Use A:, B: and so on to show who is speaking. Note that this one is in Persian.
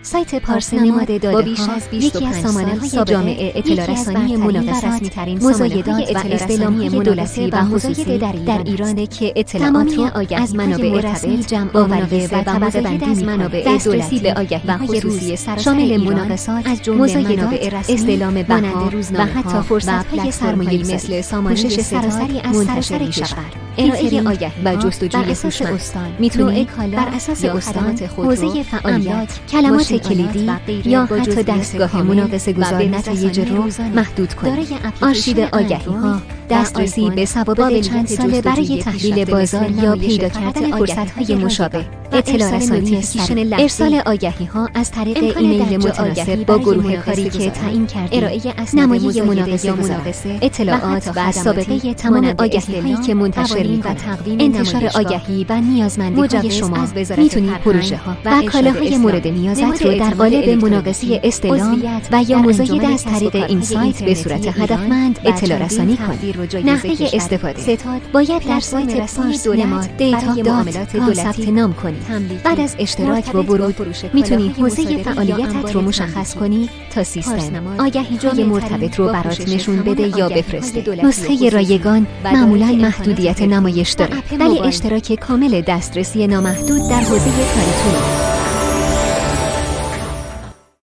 A: سایت پارس نماد داده‌ها یکی از سامانه‌های جامعه اطلاع رسانی مناقصات، مزایدات و استعلامی دولتی و خصوصی در ایران که اطلاعات را از منابع مرتبط با مناقصه و تبادل از منابع دولتی به آگهی‌های خصوصی شامل مناقصات از جمله منابع رسمی، استعلام بها و حتی فرصت‌های سرمایه‌ای مثل سامانش سراسری از سراسر کشور، ارائه آگهی و جستجوی هوشمند میتونید بر اساس استان، حوزه فعالیت، کلمات کلیدی یا حتی دستگاه مناقصه گذار نتایج رو محدود کنید. آرشیو آگهی‌ها، دسترسی به سوابق چند ساله برای تحلیل بازار یا پیدا کردن فرصت‌های مشابه، اطلاع رسانی سریع، ارسال آگهی‌ها از طریق ایمیل متناسب با گروه کاری که تعیین کردید، نمایه مناقصه گذار، اطلاعات و سابقه تمام آگهی‌هایی که منتشر می‌کنید، انتشار آگهی و نیازمندی‌های شما. میتونید پروژه‌ها و کالاهای مورد نیازت رو در قالب مناقصه استعلام و یا مزایده از طریق این سایت به صورت هدفمند اطلاع رسانی کنید. نحوه استفاده: باید در سایت پارس نماد دیتا دات ثبت نام کنید. بعد از اشتراک و ورود میتونید حوزه فعالیتت رو مشخص کنی تا سیستم آگهی‌های مرتبط رو برات نشون بده یا بفرسته. نسخه رایگان معمولاً محدودیت نمایش داره، ولی اشتراک کامل دسترسی نامحدود در حوزه کاریتون